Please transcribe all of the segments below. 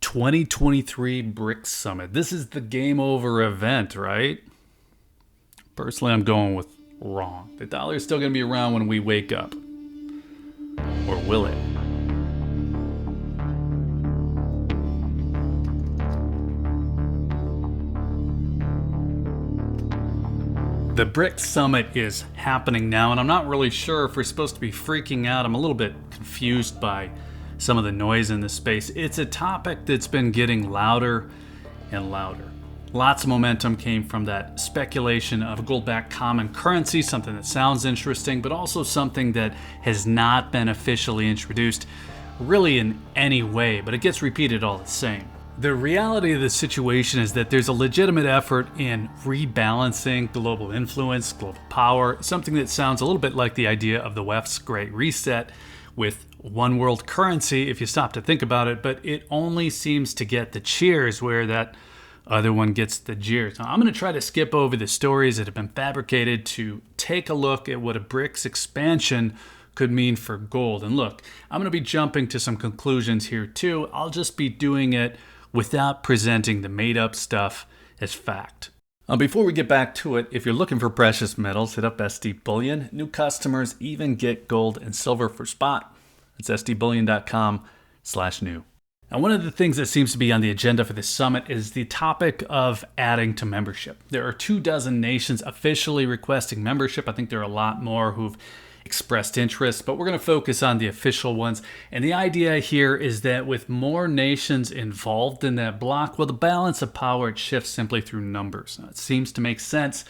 2023 BRICS Summit. This is the game over event, right? Personally, I'm going with wrong. The dollar is still going to be around when we wake up. Or will it? The BRICS Summit is happening now, and I'm not really sure if we're supposed to be freaking out. I'm a little bit confused by some of the noise in this space. It's a topic that's been getting louder and louder. Lots of momentum came from that speculation of a gold-backed common currency, something that sounds interesting, but also something that has not been officially introduced really in any way, but it gets repeated all the same. The reality of the situation is that there's a legitimate effort in rebalancing global influence, global power, something that sounds a little bit like the idea of the West's Great Reset with one world currency, if you stop to think about it, but it only seems to get the cheers where that other one gets the jeers. Now, I'm going to try to skip over the stories that have been fabricated to take a look at what a BRICS expansion could mean for gold. And look, I'm going to be jumping to some conclusions here too. I'll just be doing it without presenting the made-up stuff as fact. Before we get back to it, if you're looking for precious metals, hit up SD Bullion. New customers even get gold and silver for spot. It's sdbullion.com/new. Now, one of the things that seems to be on the agenda for this summit is the topic of adding to membership. There are 24 nations officially requesting membership. I think there are a lot more who've expressed interest, but we're going to focus on the official ones. And the idea here is that with more nations involved in that block, well, the balance of power, it shifts simply through numbers. Now, it seems to make sense,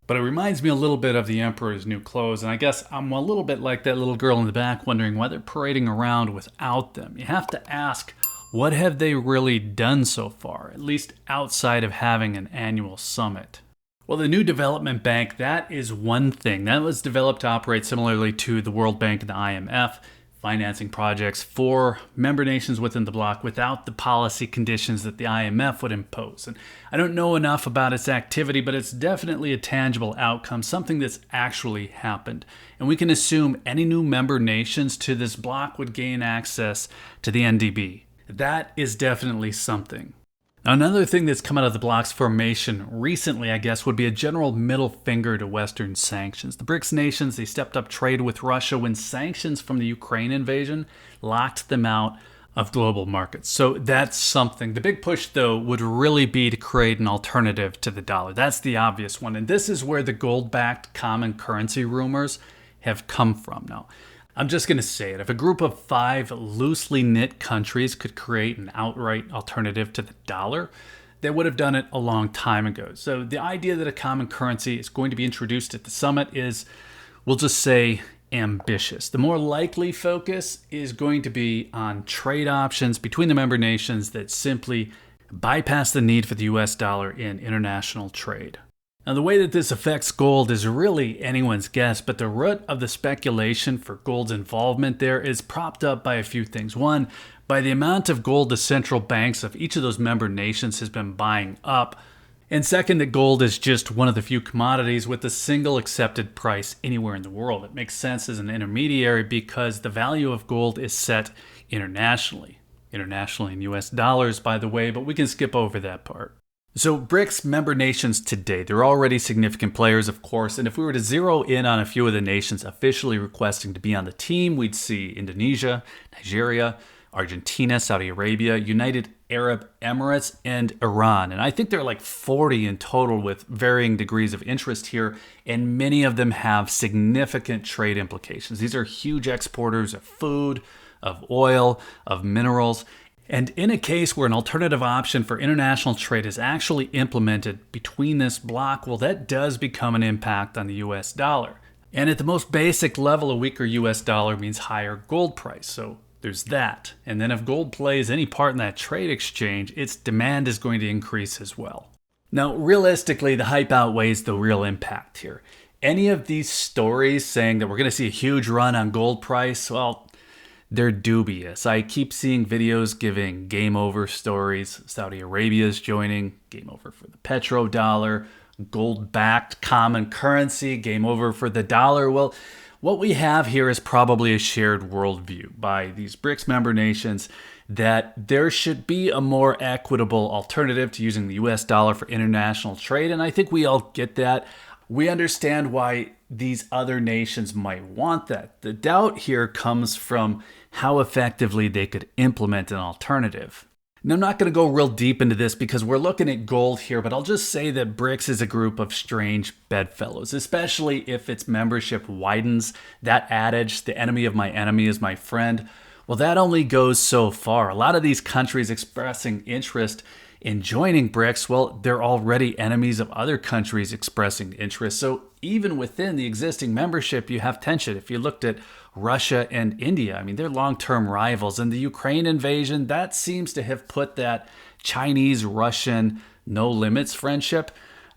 but it reminds me a little bit of the Emperor's New Clothes. And I guess I'm a little bit like that little girl in the back wondering why they're parading around without them. You have to ask, what have they really done so far, at least outside of having an annual summit? Well, the new development bank, that is one thing. That was developed to operate similarly to the World Bank and the IMF, financing projects for member nations within the bloc without the policy conditions that the IMF would impose. And I don't know enough about its activity, but it's definitely a tangible outcome, something that's actually happened. And we can assume any new member nations to this bloc would gain access to the NDB. That is definitely something. Now, another thing that's come out of the bloc's formation recently, I guess, would be a general middle finger to Western sanctions. The BRICS nations, they stepped up trade with Russia when sanctions from the Ukraine invasion locked them out of global markets. So that's something. The big push, though, would really be to create an alternative to the dollar. That's the obvious one. And this is where the gold-backed common currency rumors have come from. Now, I'm just going to say it. If a group of 5 loosely knit countries could create an outright alternative to the dollar, they would have done it a long time ago. So the idea that a common currency is going to be introduced at the summit is, we'll just say, ambitious. The more likely focus is going to be on trade options between the member nations that simply bypass the need for the US dollar in international trade. Now, the way that this affects gold is really anyone's guess, but the root of the speculation for gold's involvement there is propped up by a few things. One, by the amount of gold the central banks of each of those member nations has been buying up. And second, that gold is just one of the few commodities with a single accepted price anywhere in the world. It makes sense as an intermediary because the value of gold is set internationally. Internationally in US dollars, by the way, but we can skip over that part. So BRICS member nations today, they're already significant players, of course, and if we were to zero in on a few of the nations officially requesting to be on the team, we'd see Indonesia, Nigeria, Argentina, Saudi Arabia, United Arab Emirates, and Iran. And I think there are like 40 in total with varying degrees of interest here, and many of them have significant trade implications. These are huge exporters of food, of oil, of minerals. And in a case where an alternative option for international trade is actually implemented between this bloc, well, that does become an impact on the US dollar. And at the most basic level, a weaker US dollar means higher gold price. So there's that. And then if gold plays any part in that trade exchange, its demand is going to increase as well. Now, realistically, the hype outweighs the real impact here. Any of these stories saying that we're going to see a huge run on gold price, well, they're dubious. I keep seeing videos giving game over stories. Saudi Arabia is joining, game over for the petrodollar, gold-backed common currency, game over for the dollar. Well, what we have here is probably a shared worldview by these BRICS member nations that there should be a more equitable alternative to using the US dollar for international trade. And I think we all get that. We understand why these other nations might want that. The doubt here comes from how effectively they could implement an alternative. Now, I'm not going to go real deep into this because we're looking at gold here, but I'll just say that BRICS is a group of strange bedfellows, especially if its membership widens. That adage, the enemy of my enemy is my friend, well, that only goes so far. A lot of these countries expressing interest in joining BRICS, well, they're already enemies of other countries expressing interest. So even within the existing membership, you have tension. If you looked at Russia and India, I mean, they're long-term rivals. And the Ukraine invasion, that seems to have put that Chinese-Russian no-limits friendship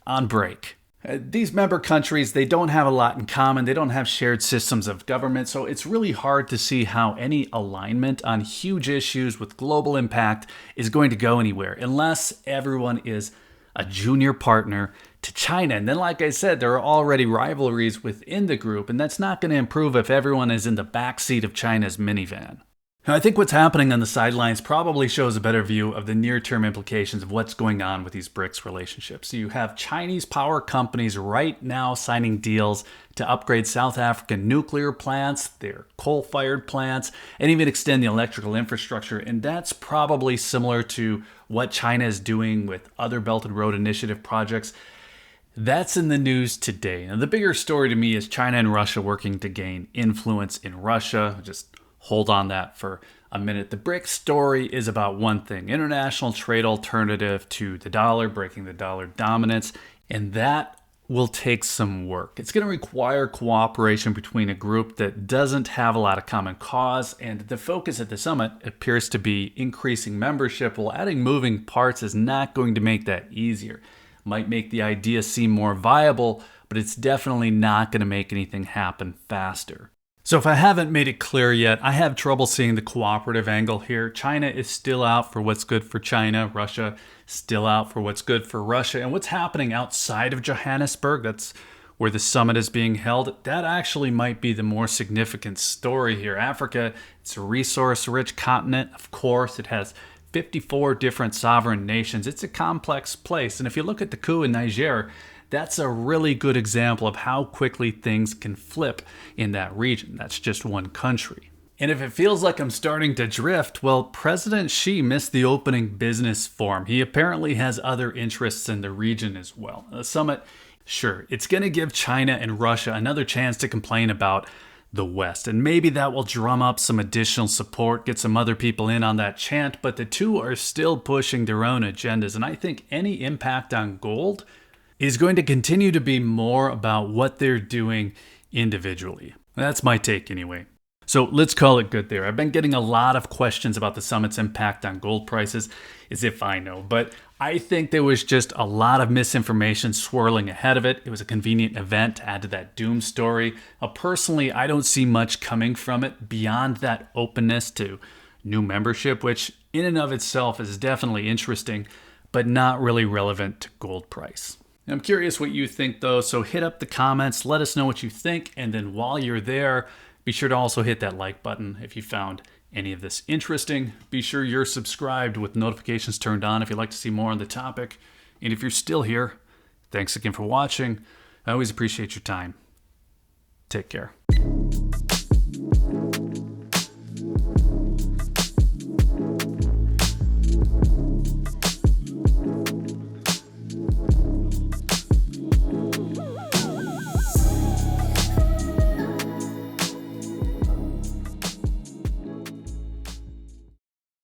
on break. These member countries, they don't have a lot in common. They don't have shared systems of government. So it's really hard to see how any alignment on huge issues with global impact is going to go anywhere unless everyone is a junior partner to China. And then, like I said, there are already rivalries within the group, and that's not going to improve if everyone is in the backseat of China's minivan. Now, I think what's happening on the sidelines probably shows a better view of the near-term implications of what's going on with these BRICS relationships. So you have Chinese power companies right now signing deals to upgrade South African nuclear plants, their coal-fired plants, and even extend the electrical infrastructure. And that's probably similar to what China is doing with other Belt and Road Initiative projects. That's in the news today. Now, the bigger story to me is China and Russia working to gain influence in Russia. Just hold on that for a minute. The BRICS story is about one thing: international trade alternative to the dollar, breaking the dollar dominance, and that will take some work. It's going to require cooperation between a group that doesn't have a lot of common cause, and the focus at the summit appears to be increasing membership, while adding moving parts is not going to make that easier. Might make the idea seem more viable, but it's definitely not going to make anything happen faster. So if I haven't made it clear yet, I have trouble seeing the cooperative angle here. China is still out for what's good for China. Russia still out for what's good for Russia. And what's happening outside of Johannesburg, that's where the summit is being held, that actually might be the more significant story here. Africa, it's a resource-rich continent. Of course, it has 54 different sovereign nations. It's a complex place. And if you look at the coup in Niger, that's a really good example of how quickly things can flip in that region. That's just one country. And if it feels like I'm starting to drift, well, President Xi missed the opening business forum. He apparently has other interests in the region as well. The summit, sure, it's going to give China and Russia another chance to complain about the West. And maybe that will drum up some additional support, get some other people in on that chant, but the two are still pushing their own agendas. And I think any impact on gold is going to continue to be more about what they're doing individually. That's my take anyway. So let's call it good there. I've been getting a lot of questions about the summit's impact on gold prices, as if I know, but I think there was just a lot of misinformation swirling ahead of it. It was a convenient event to add to that doom story. Personally, I don't see much coming from it beyond that openness to new membership, which in and of itself is definitely interesting, but not really relevant to gold price. I'm curious what you think though, so hit up the comments, let us know what you think, and then while you're there, be sure to also hit that like button if you found any of this interesting. Be sure you're subscribed with notifications turned on if you'd like to see more on the topic. And if you're still here, thanks again for watching. I always appreciate your time. Take care.